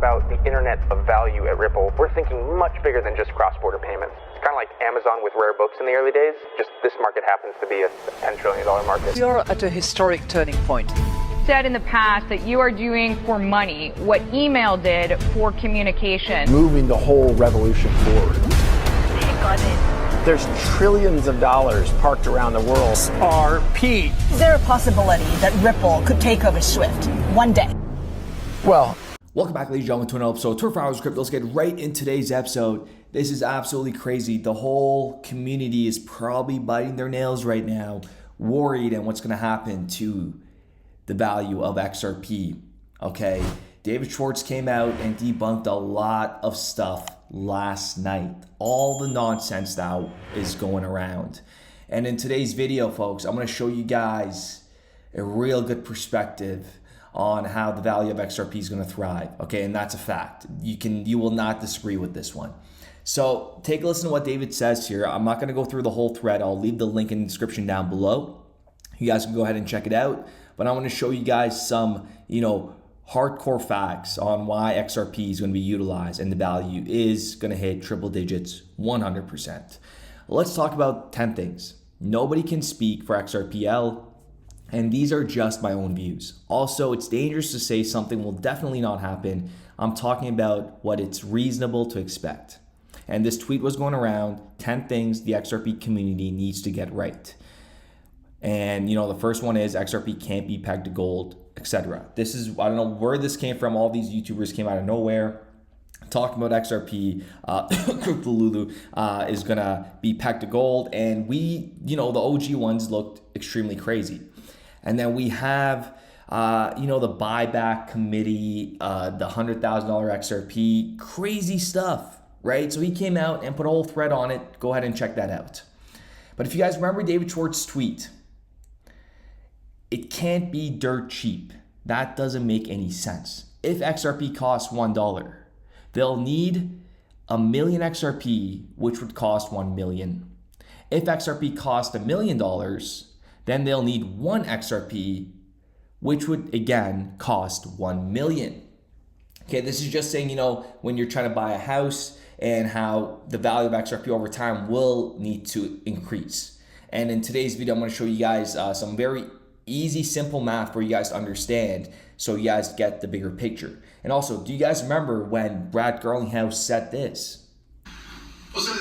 about the internet of value at Ripple, we're thinking much bigger than just cross-border payments. It's kind of like Amazon with rare books in the early days, just this market happens to be a $10 trillion market. We are at a historic turning point. Said in the past that you are doing for money what email did for communication. Moving the whole revolution forward. There's trillions of dollars parked around the world. XRP. Is there a possibility that Ripple could take over Swift one day? Well, welcome back, ladies and gentlemen, to another episode of 24 Hours of Crypto. Let's get right in today's episode. This is absolutely crazy. The whole community is probably biting their nails right now, worried and what's going to happen to the value of XRP. Okay, David Schwartz came out and debunked a lot of stuff last night. All the nonsense that is going around. And in today's video, folks, I'm going to show you guys a real good perspective on how the value of XRP is going to thrive. Okay, and that's a fact. You will not disagree with this one. So take a listen to what David says here. I'm not going to go through the whole thread. I'll leave the link in the description down below. You guys can go ahead and check it out. But I want to show you guys some, hardcore facts on why XRP is going to be utilized and the value is going to hit triple digits 100%. Let's talk about 10 things. Nobody can speak for XRPL, and these are just my own views. Also, it's dangerous to say something will definitely not happen. I'm talking about what it's reasonable to expect. And this tweet was going around, 10 things the XRP community needs to get right. And the first one is XRP can't be pegged to gold, etc. This is, I don't know where this came from. All these YouTubers came out of nowhere talking about XRP. Lulu is gonna be pegged to gold, and the OG ones looked extremely crazy. And then we have the buyback committee, the $100,000 XRP, crazy stuff, right? So he came out and put a whole thread on it. Go ahead and check that out. But if you guys remember David Schwartz's tweet, it can't be dirt cheap. That doesn't make any sense. If XRP costs $1, they'll need a million XRP, which would cost 1 million. If XRP costs $1 million, then they'll need 1 XRP, which would again cost 1 million. Okay, this is just saying, when you're trying to buy a house and how the value of XRP over time will need to increase. And in today's video, I'm going to show you guys some very easy, simple math for you guys to understand so you guys get the bigger picture. And also, do you guys remember when Brad Garlinghouse said this? Well, so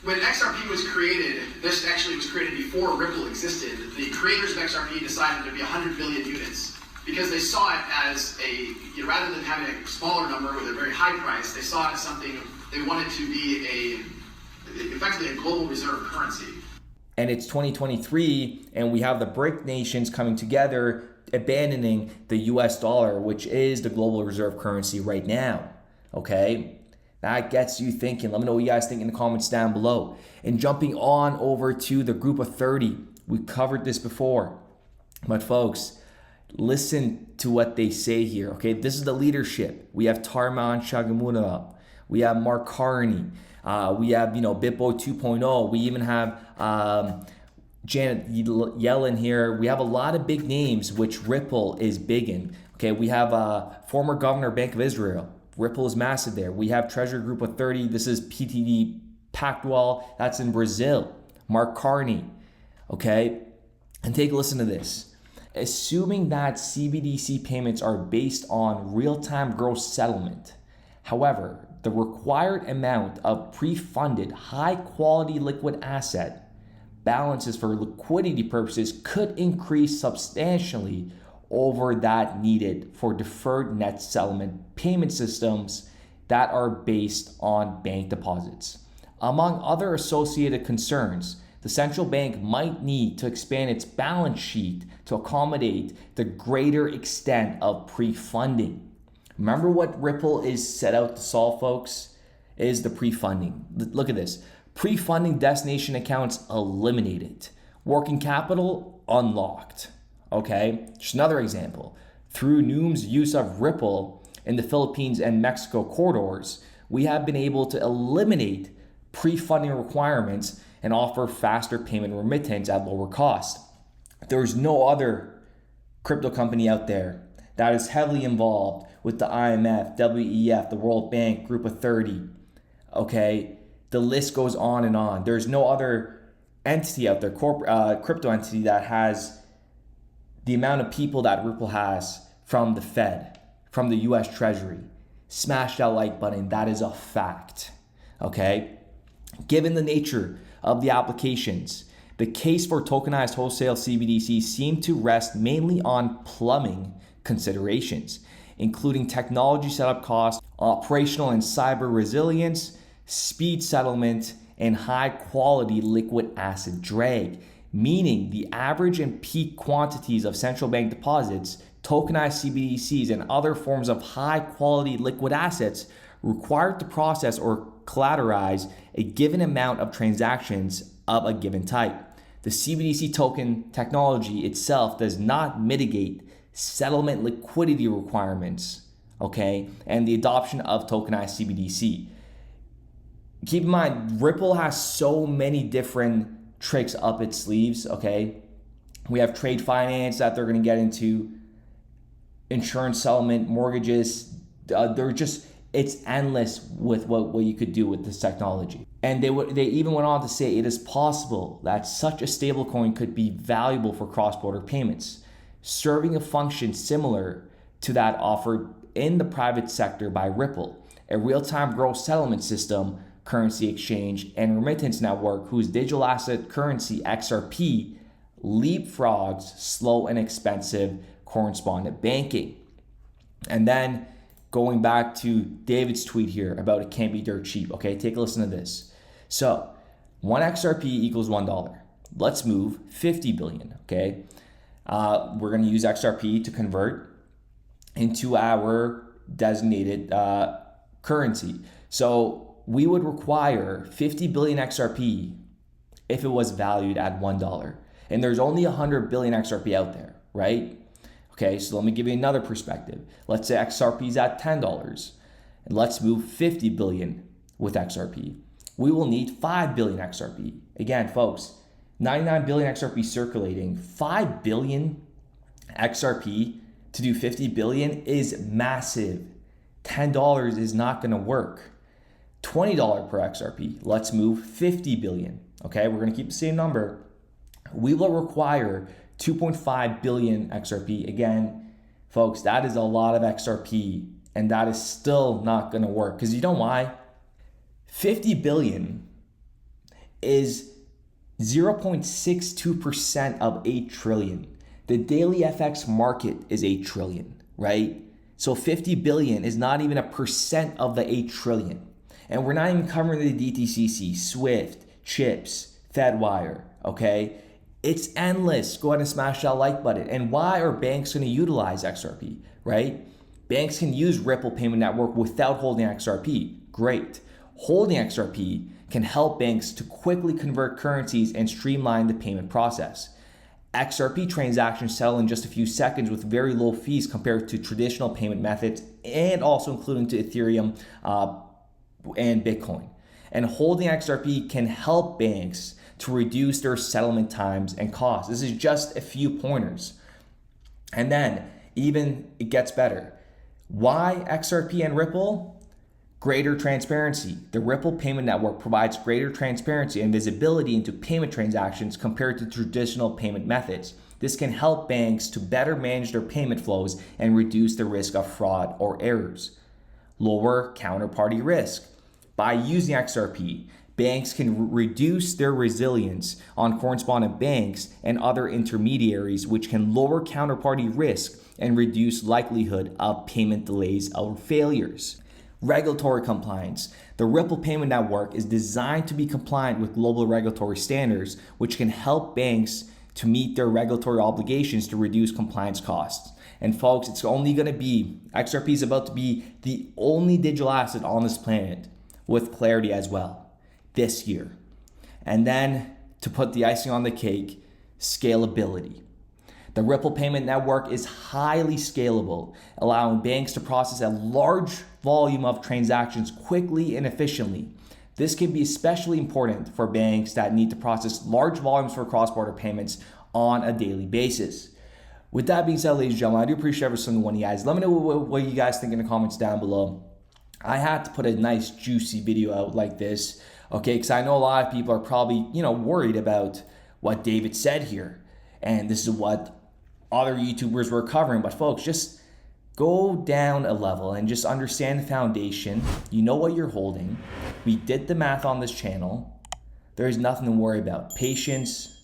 when XRP was created, this actually was created before Ripple existed. The creators of XRP decided there'd be 100 billion units because they saw it as rather than having a smaller number with a very high price, they saw it as something they wanted to be effectively a global reserve currency. And it's 2023, and we have the BRIC nations coming together, abandoning the US dollar, which is the global reserve currency right now, okay? That gets you thinking. Let me know what you guys think in the comments down below. And jumping on over to the group of 30, we covered this before. But folks, listen to what they say here, okay? This is the leadership. We have Tarman Shanmugaratnam. We have Mark Carney. We have, Bitbo 2.0. We even have Janet Yellen here. We have a lot of big names, which Ripple is big in. Okay, we have former governor, Bank of Israel. Ripple is massive there. We have Treasury Group of 30. This is PTD Pactual. That's in Brazil. Mark Carney. Okay, and take a listen to this. Assuming that CBDC payments are based on real-time gross settlement, however, the required amount of pre-funded, high-quality liquid asset balances for liquidity purposes could increase substantially over that needed for deferred net settlement payment systems that are based on bank deposits. Among other associated concerns, the central bank might need to expand its balance sheet to accommodate the greater extent of pre-funding. Remember what Ripple is set out to solve, folks, is the pre-funding. Look at this. Pre-funding destination accounts eliminated. Working capital unlocked. Okay, just another example. Through Noom's use of Ripple in the Philippines and Mexico corridors, we have been able to eliminate pre-funding requirements and offer faster payment remittance at lower cost. There's no other crypto company out there that is heavily involved with the IMF, WEF, the World Bank, Group of 30. Okay, the list goes on and on. There's no other entity out there, crypto entity, that has the amount of people that Ripple has from the Fed, from the US Treasury. Smash that like button. That is a fact. Okay, given the nature of the applications, the case for tokenized wholesale CBDC seemed to rest mainly on plumbing considerations, including technology setup costs, operational and cyber resilience, speed settlement, and high quality liquid asset drag, meaning the average and peak quantities of central bank deposits, tokenized CBDCs, and other forms of high quality liquid assets required to process or collateralize a given amount of transactions of a given type. The CBDC token technology itself does not mitigate settlement liquidity requirements, okay, and the adoption of tokenized CBDC. Keep in mind, Ripple has so many different tricks up its sleeves, okay? We have trade finance that they're going to get into, insurance settlement, mortgages. It's endless with what you could do with this technology. And they even went on to say it is possible that such a stablecoin could be valuable for cross-border payments, serving a function similar to that offered in the private sector by Ripple, a real-time gross settlement system, currency exchange, and remittance network whose digital asset currency XRP leapfrogs slow and expensive correspondent banking. And then going back to David's tweet here about it can't be dirt cheap. Okay, take a listen to this. So 1 XRP equals $1. Let's move 50 billion. Okay, we're going to use XRP to convert into our designated currency. So we would require 50 billion XRP if it was valued at $1. And there's only 100 billion XRP out there, right? Okay, so let me give you another perspective. Let's say XRP is at $10, and let's move 50 billion with XRP. We will need 5 billion XRP. Again, folks, 99 billion XRP circulating, 5 billion XRP to do 50 billion is massive. $10 is not gonna work. $20 per XRP, let's move 50 billion. Okay, we're gonna keep the same number. We will require 2.5 billion XRP. Again, folks, that is a lot of XRP, and that is still not going to work, because you know why? 50 billion is 0.62% of 8 trillion. The daily FX market is 8 trillion, right? So 50 billion is not even a percent of the 8 trillion. And we're not even covering the DTCC, SWIFT, CHIPS, FedWire, okay? It's endless. Go ahead and smash that like button. And why are banks going to utilize XRP, right? Banks can use Ripple Payment Network without holding XRP. Great. Holding XRP can help banks to quickly convert currencies and streamline the payment process. XRP transactions settle in just a few seconds with very low fees compared to traditional payment methods, and also including to Ethereum and Bitcoin. And holding XRP can help banks to reduce their settlement times and costs. This is just a few pointers. And then even it gets better. Why XRP and Ripple? Greater transparency. The Ripple Payment Network provides greater transparency and visibility into payment transactions compared to traditional payment methods. This can help banks to better manage their payment flows and reduce the risk of fraud or errors. Lower counterparty risk. By using XRP, banks can reduce their reliance on correspondent banks and other intermediaries, which can lower counterparty risk and reduce likelihood of payment delays or failures. Regulatory compliance. The Ripple Payment Network is designed to be compliant with global regulatory standards, which can help banks to meet their regulatory obligations to reduce compliance costs. And folks, XRP is about to be the only digital asset on this planet with clarity as well this year. And then to put the icing on the cake, scalability. The Ripple Payment Network is highly scalable, allowing banks to process a large volume of transactions quickly and efficiently. This can be especially important for banks that need to process large volumes for cross-border payments on a daily basis. With that being said, ladies and gentlemen, I do appreciate every single one of you guys. Let me know what you guys think in the comments down below. I had to put a nice juicy video out like this, okay, because I know a lot of people are probably, worried about what David said here. And this is what other YouTubers were covering. But folks, just go down a level and just understand the foundation. You know what you're holding. We did the math on this channel. There is nothing to worry about. Patience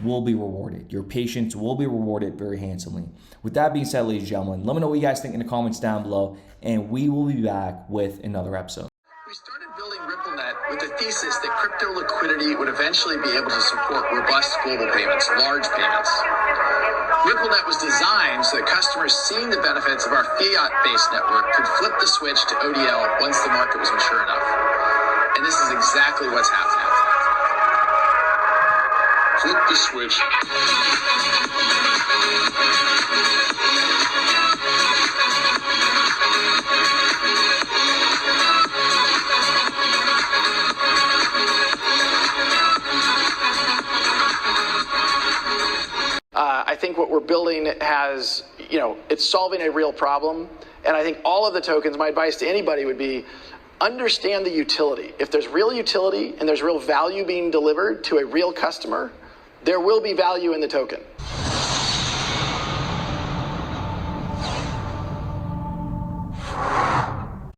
will be rewarded. Your patience will be rewarded very handsomely. With that being said, ladies and gentlemen, let me know what you guys think in the comments down below, and we will be back with another episode. We started building RippleNet with the thesis that crypto liquidity would eventually be able to support robust global payments, large payments. RippleNet was designed so that customers seeing the benefits of our fiat-based network could flip the switch to ODL once the market was mature enough. And this is exactly what's happening. Flip the switch. I think what we're building has, it's solving a real problem. And I think all of the tokens, my advice to anybody would be, understand the utility. If there's real utility and there's real value being delivered to a real customer, there will be value in the token.